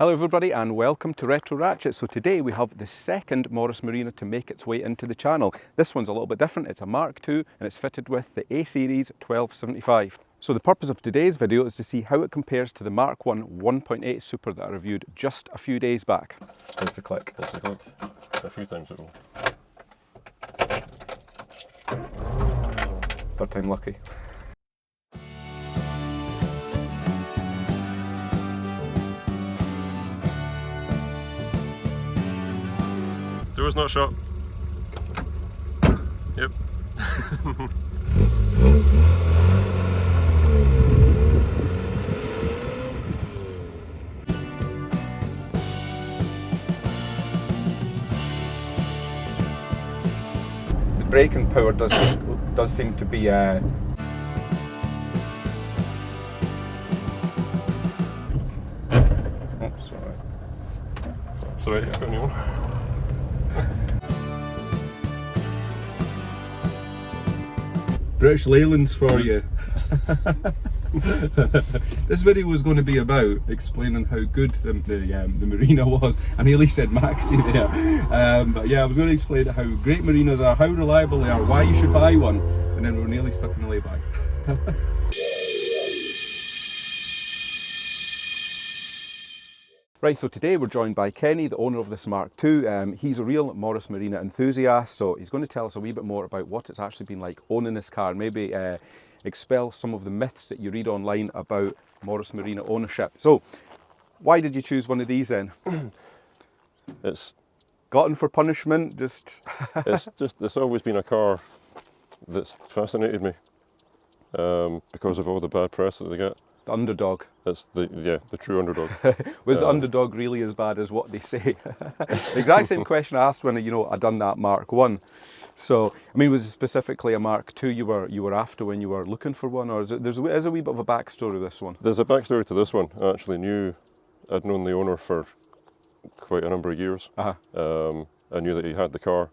Hello everybody and welcome to Retro Ratchet. So today we have the second Morris Marina to make its way into the channel. This one's a little bit different. It's a Mark II and it's fitted with the A-Series 1275. So the purpose of today's video is to see how it compares to the Mk1 1.8 Super that I reviewed just a few days back. That's the click. That's the click. A few times it will. Third time lucky. Door's not shut. Yep. The braking power does seem to be It's alright, I've got a new one. British Leylands for you. This video was going to be about explaining how good the Marina was. I nearly said Maxi there. But yeah, I was going to explain how great Marinas are, how reliable they are, why you should buy one, and then we were nearly stuck in a lay-by. Right, so today we're joined by Kenny, the owner of this Mark II. He's a real Morris Marina enthusiast, so he's going to tell us a wee bit more about what it's actually been like owning this car, maybe expel some of the myths that you read online about Morris Marina ownership. So, why did you choose one of these then? It's Glutton for punishment, it's always been a car that's fascinated me because of all the bad press that they get. The underdog. It's the true underdog. Was the underdog really as bad as what they say? The exact same question I asked when I done that Mark I. So, I mean, was it specifically a Mark II you were after when you were looking for one, or is it, there's a wee bit of a backstory to this one? There's a backstory to this one. I'd known the owner for quite a number of years. I knew that he had the car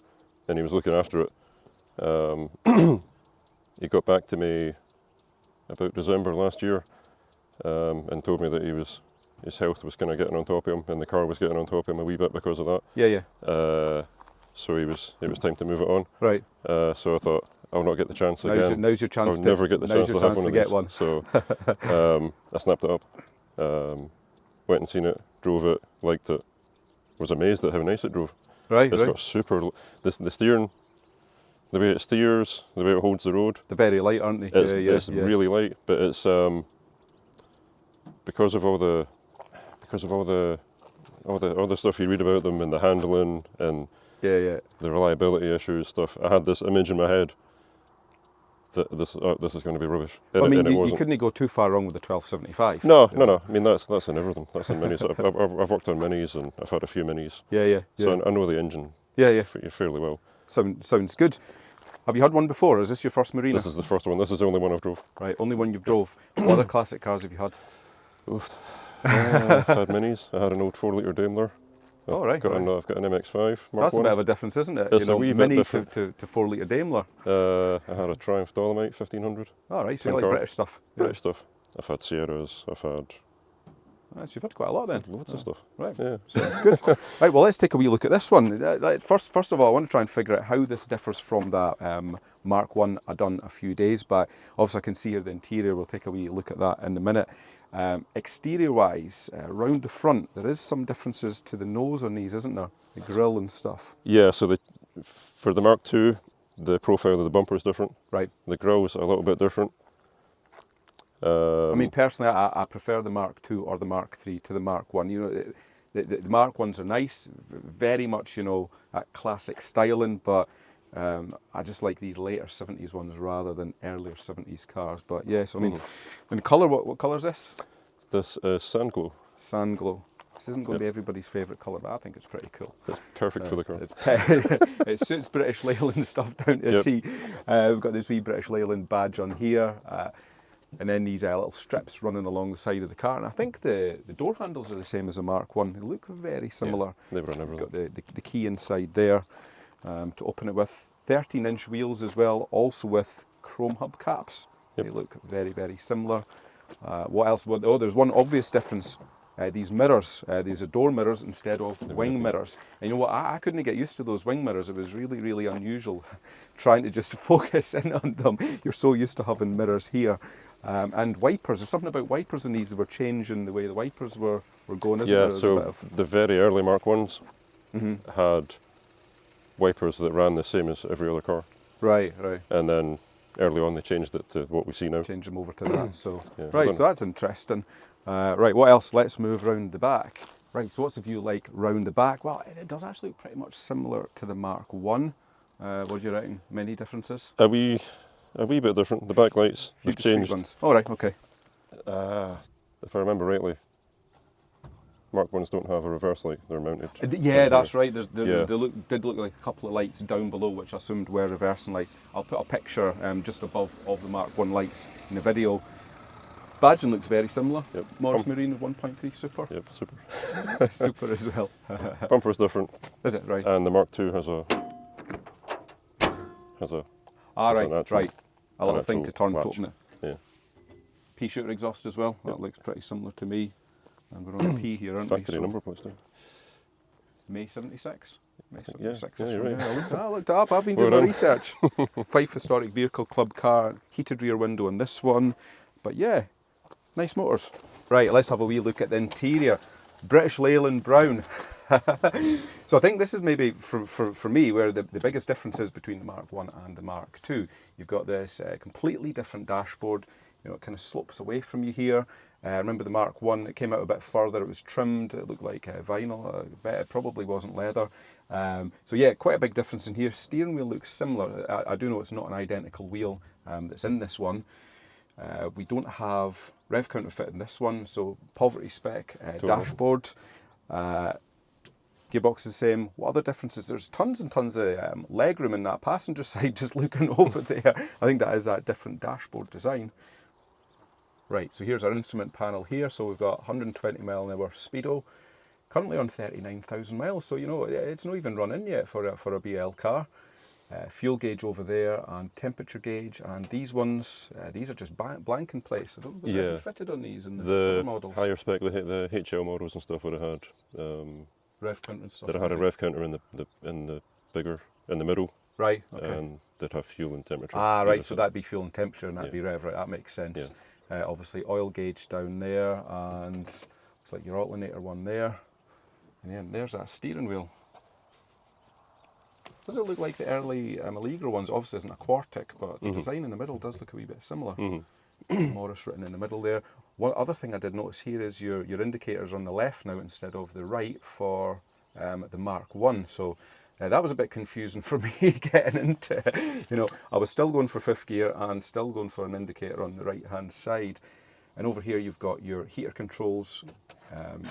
and he was looking after it. He got back to me about December last year and told me that his health was kind of getting on top of him and the car was getting on top of him a wee bit because of that. Yeah. So it was time to move it on. Right. So I thought, I'll not get the chance again. Now's your chance I'll never get the chance to have one of get these. one. So I snapped it up, went and seen it, drove it, liked it, was amazed at how nice it drove. Right, It's got super, the steering, the way it steers, the way it holds the road. They're very light, aren't they? It's really light, but it's because of all the stuff you read about them and the handling and the reliability issues stuff. I had this image in my head that this is going to be rubbish. I mean, you couldn't go too far wrong with the 1275. No. I mean, that's in everything. That's in minis. I've worked on minis and I've had a few minis. Yeah. So I know the engine. Fairly well. Sounds good. Have you had one before? Is this your first Marina? This is the first one. This is the only one I've drove. Right, only one you've drove. What other classic cars have you had? I've had minis. I had an old 4-litre Daimler. I've got an MX5 Mark So that's I. a bit of a difference, isn't it? It's a wee bit mini different. to 4-litre Daimler. I had a Triumph Dolomite 1500. All right, so you like British stuff. British stuff. I've had Sierras. I've had. So you've had quite a lot then. Lots of stuff. Right. Yeah. Sounds good. Right. Well, let's take a wee look at this one. First of all, I want to try and figure out how this differs from that Mark I I done a few days back. Obviously, I can see here the interior. We'll take a wee look at that in a minute. Exterior-wise, around the front, there is some differences to the nose on these, isn't there? The grille and stuff. Yeah. So for the Mark II, the profile of the bumper is different. Right. The grille's a little bit different. I mean, personally, I prefer the Mark II or the Mark III to the Mark I. The Mark I's are nice, very much, that classic styling, but I just like these later 70s ones rather than earlier 70s cars. But yes, I mean, in colour, what colour is this? This is Sandglow. Sandglow. This isn't going to be everybody's favourite colour, but I think it's pretty cool. It's perfect for the car. It suits British Leyland stuff down to a T. We've got this wee British Leyland badge on here. And then these little strips running along the side of the car. And I think the door handles are the same as a Mark I. They look very similar. Yeah, they run everything. Got the key inside there to open it with. 13-inch wheels as well, also with chrome hubcaps. They look very, very similar. What else? Oh, there's one obvious difference. these mirrors. These are door mirrors instead of wing mirrors. And you know what? I couldn't get used to those wing mirrors. It was really, really unusual trying to just focus in on them. You're so used to having mirrors here. And wipers. There's something about wipers in these that were changing the way the wipers were going, isn't there? Yeah, so the very early Mark 1s had wipers that ran the same as every other car. Right, right. And then early on they changed it to what we see now. Change them over to that. So Yeah, right, so that's interesting. Right, what else? Let's move round the back. Right, so what's the view like round the back? Well, it does actually look pretty much similar to the Mark 1. What do you reckon? Many differences? A wee bit different. The backlights Few have discrete changed. ones. All right, okay. If I remember rightly, Mark 1s don't have a reverse light. They're mounted. Yeah, that's right. There Yeah. did look like a couple of lights down below, which I assumed were reversing lights. I'll put a picture just above of the Mark 1 lights in the video. Badging looks very similar. Yep. Morris Marina 1.3 Super. Yep, super. Super as well. Bumper's different. Is it? Right. And the Mark 2 has a Ah, has right, an actual- right. A little an thing to actual turn to latch. open it. Yeah. Pea shooter exhaust as well. That looks pretty similar to me. And we're on a P here, aren't we? Factory So number plates too. May 76. May yeah, 76. yeah, this you're one. right. I looked it up. I've been doing Well my done. research. Fife Historic Vehicle Club car, heated rear window on this one. But yeah, nice motors. Right, let's have a wee look at the interior. British Leyland Brown. So I think this is maybe, for me, where the biggest difference is between the Mark 1 and the Mark 2. You've got this completely different dashboard. You know, it kind of slopes away from you here. Remember the Mark 1, it came out a bit further, it was trimmed, it looked like vinyl, it probably wasn't leather. So yeah, quite a big difference in here. Steering wheel looks similar. I do know it's not an identical wheel that's in this one. We don't have rev counter fit in this one, so poverty spec dashboard. Gearbox is the same. What other differences? There's tons and tons of legroom in that passenger side just looking over there. I think that is that different dashboard design. Right, so here's our instrument panel here. So we've got 120 mile an hour speedo, currently on 39,000 miles. So you know it's not even run in yet for a BL car. Fuel gauge over there and temperature gauge, and these ones, these are just blank in place. I don't know if Yeah. anything fitted on these in the other models. Higher spec, the HL models and stuff would have had Rev counter and stuff. they'd have had a maybe. rev counter in the middle, Right. Okay. and they'd have fuel and temperature. Ah, right. either So side. that'd be fuel and temperature, and that'd Yeah. be rev. Right. That makes sense. Obviously, oil gauge down there, and looks like your alternator one there, and then there's that steering wheel. Does it look like the early Allegro ones? Obviously, isn't a Quartic, but the design in the middle does look a wee bit similar. Morris written in the middle there. One other thing I did notice here is your indicators on the left now instead of the right for the Mark 1. So that was a bit confusing for me getting into, you know, I was still going for fifth gear and still going for an indicator on the right hand side. And over here you've got your heater controls,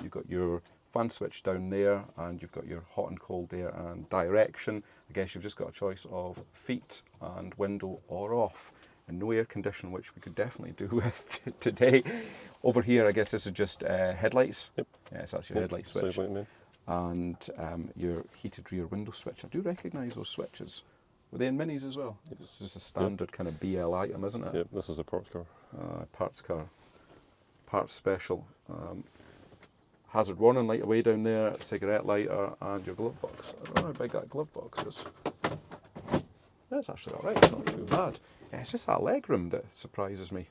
you've got your fan switch down there, and you've got your hot and cold air and direction. I guess you've just got a choice of feet and window or off, and no air conditioning, which we could definitely do with today. Over here, I guess this is just headlights. Yep. Yeah, so that's your headlight switch. Side light, man. And your heated rear window switch. I do recognise those switches. Were they in Minis as well? It's just a standard kind of BL item, isn't it? Yep, this is a parts car. Parts car. Parts special. Hazard warning light away down there, cigarette lighter, and your glove box. I don't know how big that glove box is. That's actually alright, it's not too bad. Yeah, it's just that legroom that surprises me.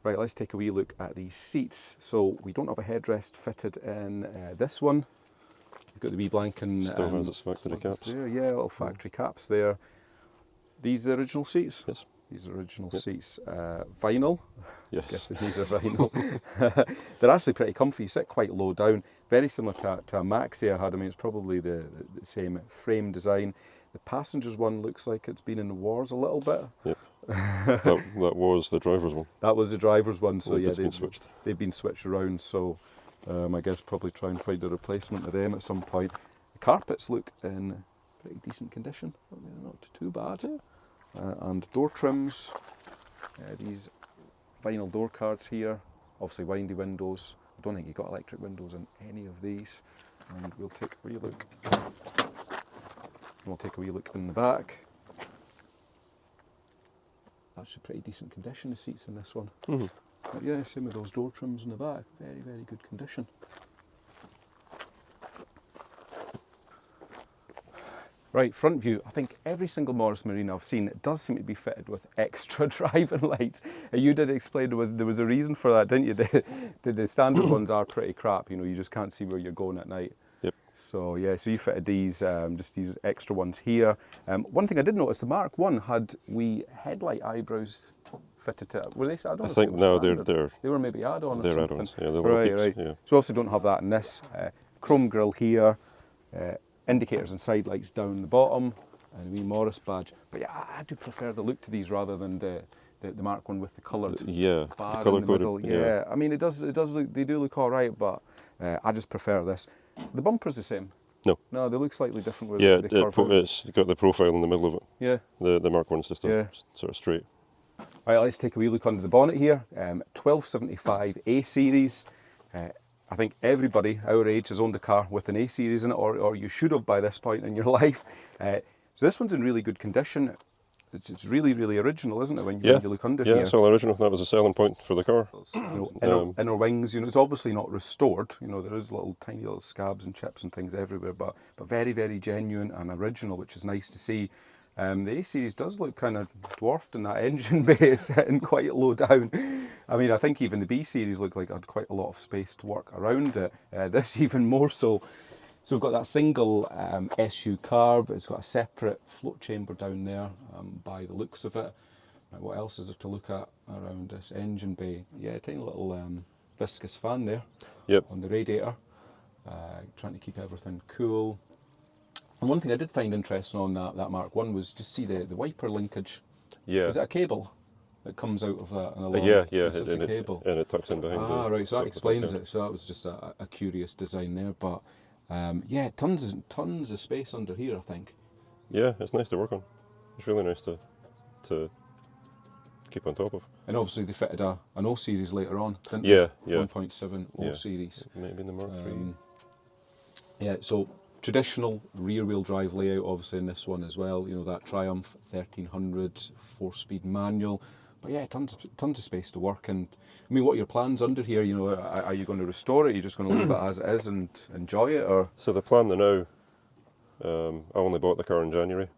Right, let's take a wee look at these seats. So we don't have a headrest fitted in this one. You've got the wee blanking. Still has its factory caps. There, yeah, little factory caps there. These are the original seats? Yes. These are original seats. Vinyl. Yes. Guessing these are vinyl. They're actually pretty comfy, sit quite low down. Very similar to a Maxi I had. I mean, it's probably the same frame design. The passengers one looks like it's been in the wars a little bit. Yep. that was the driver's one. That was the driver's one, so yeah, It's been switched. They've been switched around, so I guess probably try and find a replacement of them at some point. The carpets look in pretty decent condition, not too bad. And door trims, these vinyl door cards here, obviously windy windows. I don't think you've got electric windows in any of these. And we'll take a wee look. We'll take a wee look in the back. Actually pretty decent condition, the seats in this one. But yeah, same with those door trims in the back. Very, very good condition. Right, front view. I think every single Morris Marina I've seen does seem to be fitted with extra driving lights. You did explain there was a reason for that, didn't you? The standard ones are pretty crap. You know, you just can't see where you're going at night. Yep. So yeah, so you fitted these, just these extra ones here. One thing I did notice, the Mark 1 had wee headlight eyebrows fitted to it. Were they add-on? I think no, they were maybe add-on. They're or something. add-ons. Yeah, they're right. Yeah. So obviously don't have that in this. Chrome grille here. Indicators and side lights down the bottom, and a wee Morris badge. But yeah, I do prefer the look to these rather than the Mark 1 with the coloured bar the colour in the middle. coded. Yeah, I mean it does look, they do look all right, but I just prefer this. The bumper's the same. No, they look slightly different with the curve. It's got the profile in the middle of it. Yeah. The Mark 1's just a sort of straight. Right, let's take a wee look under the bonnet here. 1275 A series. I think everybody our age has owned a car with an A series in it, or you should have by this point in your life. So this one's in really good condition. It's really, really original, isn't it, when you look under here? Yeah, it's all original. That was a selling point for the car. You know, inner wings, you know, it's obviously not restored. You know, there is tiny little scabs and chips and things everywhere, but very, very genuine and original, which is nice to see. The A series does look kind of dwarfed in that engine bay. It's sitting quite low down. I mean, I think even the B series looked like it had quite a lot of space to work around it. This even more so. So we've got that single SU carb. It's got a separate float chamber down there by the looks of it. Right, what else is there to look at around this engine bay? Yeah, tiny little viscous fan there on the radiator. Trying to keep everything cool. And one thing I did find interesting on that Mark 1 was just see the wiper linkage. Yeah. Is it a cable that comes out of an alarm? It's a cable. And it tucks in behind right, so that explains it. So that was just a curious design there. But yeah, tons of space under here, I think. Yeah, it's nice to work on. It's really nice to keep on top of. And obviously they fitted an O series later on, didn't they? Yeah. 1.7 O series. Maybe in the Mark 3. Yeah, so traditional rear-wheel drive layout, obviously in this one as well. You know, that Triumph 1300 4-speed manual. But yeah, tons of space to work. And I mean, what are your plans under here? You know, are you going to restore it? Are you just going to leave it as it is and enjoy it, or? So the plan now, I only bought the car in January,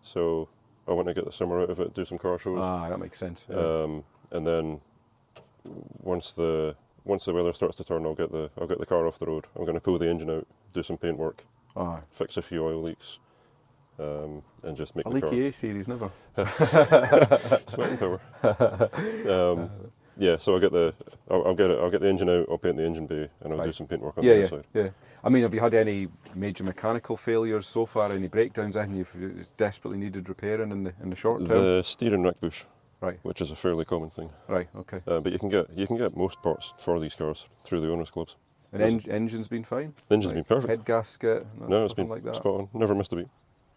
so I want to get the summer out of it, do some car shows. That makes sense. Yeah. And then once the weather starts to turn, I'll get the car off the road. I'm going to pull the engine out, do some paint work, fix a few oil leaks, and just make the car. A leaky A series, never. Sweating power. Yeah, so I'll get the engine out, I'll paint the engine bay, and I'll do some paint work on the inside. Yeah. I mean, have you had any major mechanical failures so far? Any breakdowns? Anything you've desperately needed repairing in the short term? The steering rack bush, right, which is a fairly common thing. Right. Okay. But you can get most parts for these cars through the owners' clubs. And engine's been fine? The engine's been perfect. Head gasket? No, it's been like that. spot on. Never missed a beat.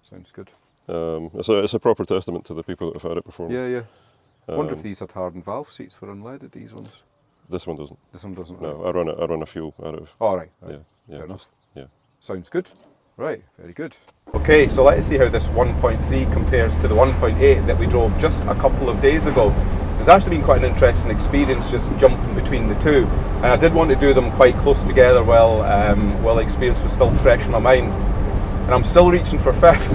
Sounds good. It's a proper testament to the people that have had it before. Yeah. I wonder if these had hardened valve seats for unleaded, these ones. This one doesn't. This one doesn't. No, right. I run a fuel out of. Oh, right. Yeah. Fair enough. Yeah. Sounds good. Right, very good. Okay, so let's see how this 1.3 compares to the 1.8 that we drove just a couple of days ago. It's actually been quite an interesting experience just jumping between the two. And I did want to do them quite close together while the experience was still fresh in my mind. And I'm still reaching for fifth.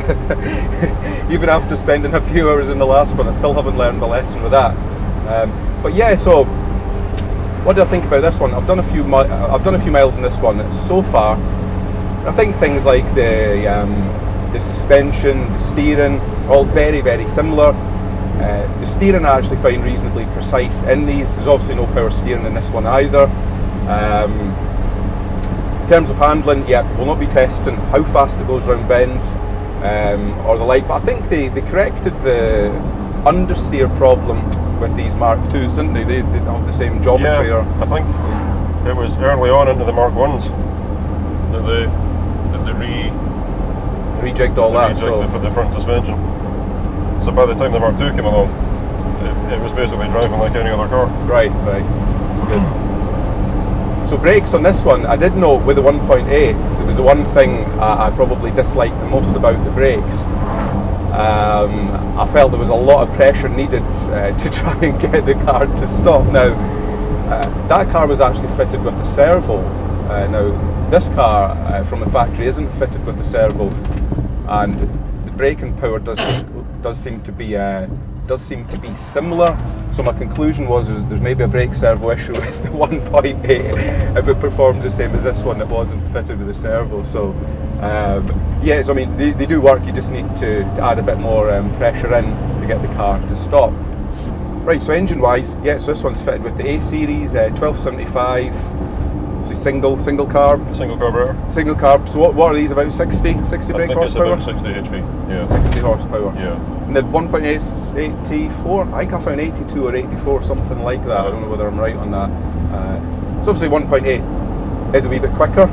Even after spending a few hours in the last one, I still haven't learned the lesson with that. But yeah, so what do I think about this one? I've done a few miles in this one so far. I think things like the suspension, the steering, all very, very similar. The steering I actually find reasonably precise in these. There's obviously no power steering in this one either. In terms of handling, we'll not be testing how fast it goes around bends or the like, but I think they corrected the understeer problem with these Mark 2s, didn't they? They have the same geometry. Yeah, I think it was early on into the Mark 1s that they rejigged all that. For the front suspension. So by the time the Mark 2 came along, it was basically driving like any other car. Right. That's good. So brakes on this one, I did note with the 1.8, there was the one thing I probably disliked the most about the brakes. I felt there was a lot of pressure needed to try and get the car to stop. Now, that car was actually fitted with the servo. Now this car from the factory isn't fitted with the servo, and the braking power does seem to be similar. So my conclusion was there's maybe a brake servo issue with the 1.8 if it performs the same as this one that wasn't fitted with the servo. So yeah, so I mean they do work. You just need to add a bit more pressure in to get the car to stop. Right, so engine wise, yeah, so this one's fitted with the A series 1275. It's a single carb. Single carburetor. Single carb. So what are these, about 60 brake horsepower? It's about 60 HP. Yeah. 60 horsepower. Yeah. And the 1.8 is 84. I think I found 82 or 84, something like that. I don't know whether I'm right on that. So obviously 1.8 is a wee bit quicker,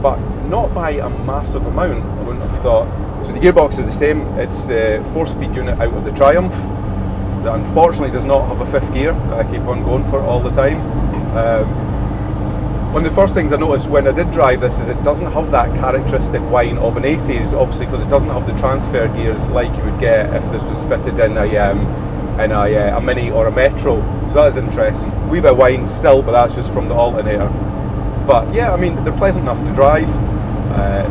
but not by a massive amount. I wouldn't have thought. So the gearbox is the same. It's the 4-speed unit out of the Triumph that unfortunately does not have a 5th gear that I keep on going for all the time. One of the first things I noticed when I did drive this is it doesn't have that characteristic whine of an A series, obviously because it doesn't have the transfer gears like you would get if this was fitted in a Mini or a Metro. So that is interesting. A wee bit of whine still, but that's just from the alternator. But yeah, I mean, they're pleasant enough to drive.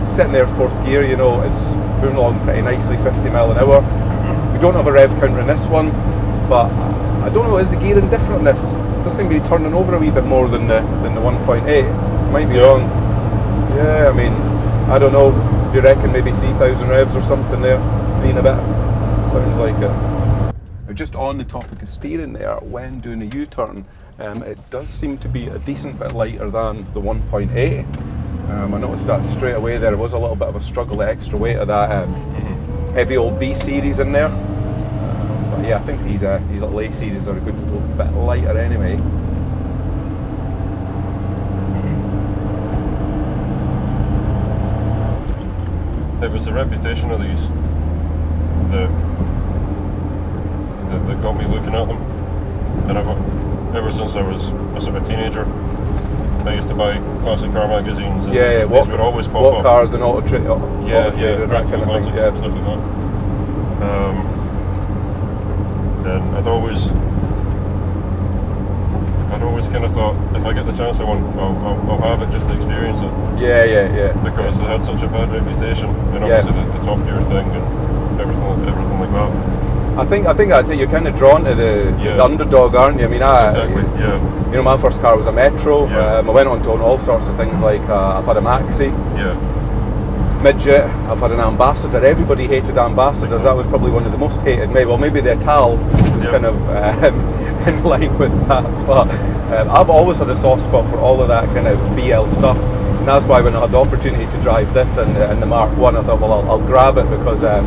Sitting there 4th gear, you know, it's moving along pretty nicely, 50 mile an hour. We don't have a rev counter in this one, but I don't know, is the gearing different in this? It does seem to be turning over a wee bit more than the 1.8. Might be wrong. Yeah, I mean, I don't know. Do you reckon maybe 3,000 revs or something there? 3 and a bit. Sounds like it. Just on the topic of steering there, when doing a U-turn, it does seem to be a decent bit lighter than the 1.8. I noticed that straight away there was a little bit of a struggle, the extra weight of that heavy old B series in there. But yeah, I think these little A series are a good little bit lighter anyway. It was the reputation of these that got me looking at them, and ever since I was a sort of teenager, I used to buy classic car magazines, and these would always pop up. What cars and auto trade? Practical classics, stuff like that. And I'd always kind of thought, if I get the chance, I'll have it just to experience it. Yeah. Because it had such a bad reputation, and obviously the Top Gear thing and everything like that. I think that's it. You're kind of drawn to the underdog, aren't you? I mean, exactly. Yeah. You know, my first car was a Metro. Yeah. I went on to own all sorts of things like I've had a Maxi. Yeah. Midget. I've had an Ambassador. Everybody hated Ambassadors. That was probably one of the most hated. Maybe the Ital was kind of in line with that. But I've always had a soft spot for all of that kind of BL stuff. And that's why when I had the opportunity to drive this and the Mark 1, I thought, well, I'll grab it, because I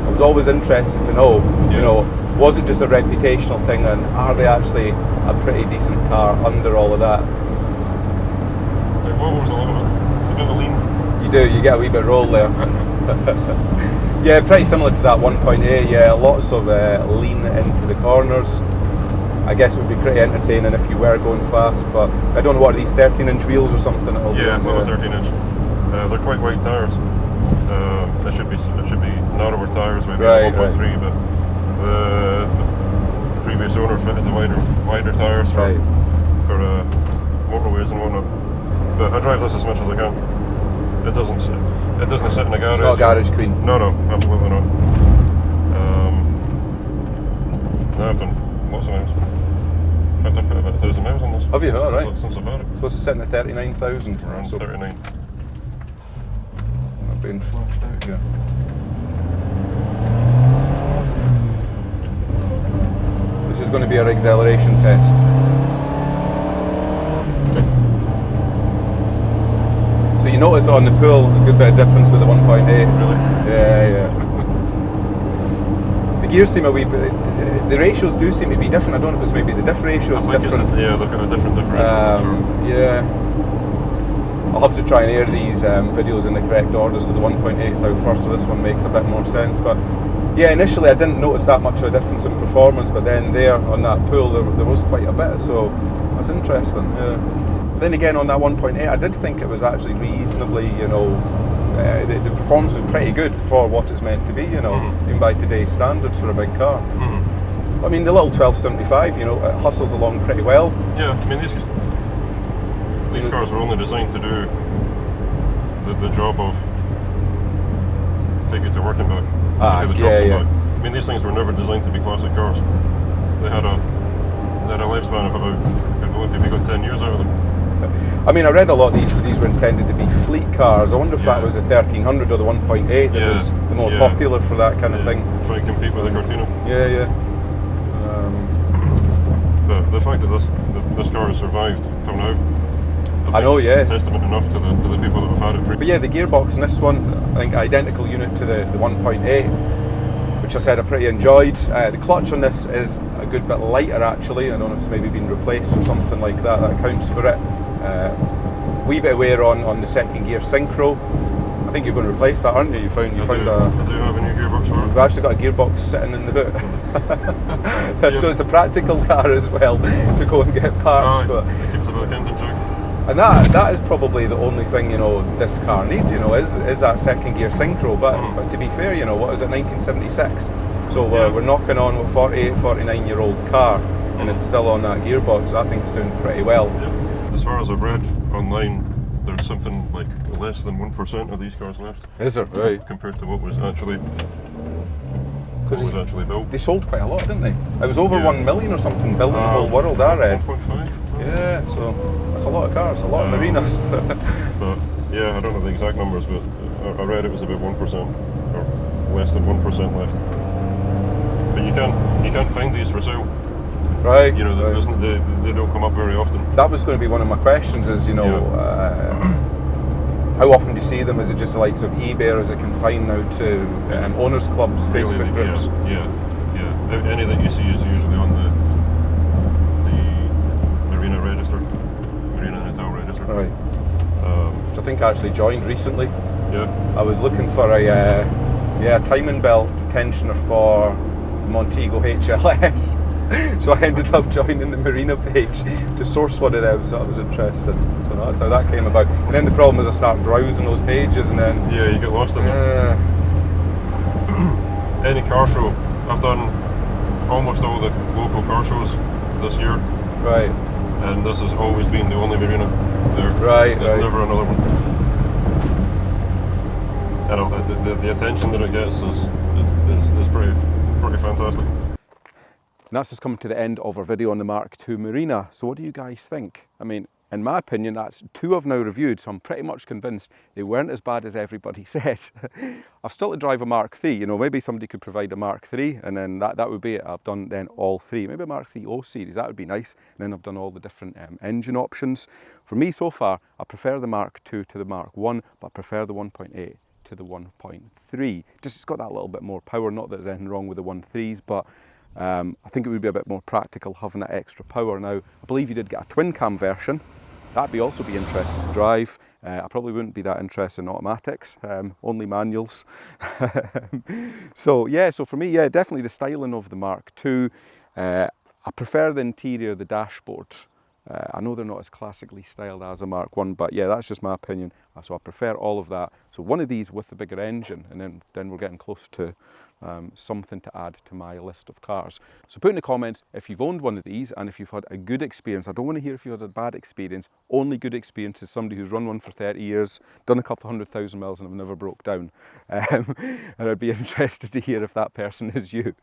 was always interested to know, you know, was it just a reputational thing, and are they actually a pretty decent car under all of that? It was a little bit. It's a bit of a lean. You get a wee bit of roll there. Yeah, pretty similar to that 1.8. Yeah, lots of lean into the corners. I guess it would be pretty entertaining if you were going fast, but I don't know, what are these 13-inch wheels or something? Yeah, about 13-inch. They're quite wide tyres. It should be narrower tyres, maybe 1.3, but the previous owner fitted the wider tyres for motorways and whatnot. But I drive this as much as I can. It doesn't sit in a garage. It's not garage clean. No, absolutely not. I've done lots of miles. In fact, I've put about 1,000 miles on this. Have you? All right. Since I've had it. So it's sitting at 39,000. Around 39. Not being flashed out here. This is going to be our acceleration test. So you notice on the pool a good bit of difference with the 1.8. Really? Yeah. The gears seem a wee bit. The ratios do seem to be different. I don't know if it's maybe the diff ratio is different. They've got a different differential. Yeah. I'll have to try and air these videos in the correct order, so the 1.8 is out first, so this one makes a bit more sense. But yeah, initially I didn't notice that much of a difference in performance, but then there on that pool there was quite a bit, so that's interesting. Yeah. Then again, on that 1.8, I did think it was actually reasonably, you know, the performance was pretty good for what it's meant to be, you know, even by today's standards for a big car. I mean, the little 1275, you know, it hustles along pretty well. Yeah, I mean, these cars were only designed to do the job of take you to work and back. To the shops and back. I mean, these things were never designed to be classic cars. They had a lifespan of about, if you got 10 years out of them. I mean, I read a lot of these were intended to be fleet cars. I wonder if that was the 1300 or the 1.8 that was the more popular for that kind of thing. Try and compete with the Cortina. Yeah. The fact that this car has survived till now, I know, is testament enough to the people that have had it. But yeah, the gearbox in this one, I think identical unit to the 1.8, which I said I pretty enjoyed. The clutch on this is a good bit lighter actually. I don't know if it's maybe been replaced or something like that. That accounts for it. Wee bit of wear on the second gear synchro. I think you're going to replace that, aren't you? I do have a new gearbox for it. We've actually got a gearbox sitting in the boot. So it's a practical car as well to go and get parts. But it keeps a bit of Kempton check. And that is probably the only thing, you know, this car needs, you know, is that second gear synchro. But to be fair, you know, what is it, 1976? So we're knocking on a 48, 49-year-old car, and it's still on that gearbox. I think it's doing pretty well. Yeah. As far as I've read online, there's something like less than 1% of these cars left. Is there? Right. Compared to what was actually built. They sold quite a lot, didn't they? It was over 1 million or something built in the whole world, I read. 1.5. Yeah, so that's a lot of cars, a lot of Marinas. But yeah, I don't know the exact numbers, but I read it was about 1% or less than 1% left. But you can't find these for sale. Right. You know, they don't come up very often. That was going to be one of my questions. Is how often do you see them? Is it just the likes of eBay, or is it confined now to owners clubs, Facebook groups? Yeah. Any that you see is usually on the Marina register, Marina Natal register. Right. Which I think I actually joined recently. Yeah. I was looking for a timing belt tensioner for Montego HLS. So I ended up joining the Marina page to source one of them, so I was interested. So that's how that came about. And then the problem was I started browsing those pages and then... Yeah, you get lost in them. Any car show, I've done almost all the local car shows this year. Right. And this has always been the only Marina there. Right, There's never another one. And the attention that it gets is pretty fantastic. And that's just coming to the end of our video on the Mk2 Marina. So what do you guys think? I mean, in my opinion, that's two I've now reviewed, so I'm pretty much convinced they weren't as bad as everybody said. I've still to drive a Mark III, you know, maybe somebody could provide a Mark III, and then that would be it. I've done then all three. Maybe a Mark III O series, that would be nice. And then I've done all the different engine options. For me so far, I prefer the Mark II to the Mark I, but I prefer the 1.8 to the 1.3. Just it's got that little bit more power, not that there's anything wrong with the 1.3s, but I think it would be a bit more practical having that extra power. Now, I believe you did get a twin cam version. That'd also be interesting to drive. I probably wouldn't be that interested in automatics, only manuals. So for me, definitely the styling of the Mark II. I prefer the interior, the dashboard. I know they're not as classically styled as a Mark I, but yeah, that's just my opinion. So I prefer all of that. So one of these with a bigger engine, and then we're getting close to something to add to my list of cars. So put in the comments if you've owned one of these and if you've had a good experience. I don't want to hear if you had a bad experience. Only good experience is somebody who's run one for 30 years, done a couple 100,000 miles and have never broke down. And I'd be interested to hear if that person is you.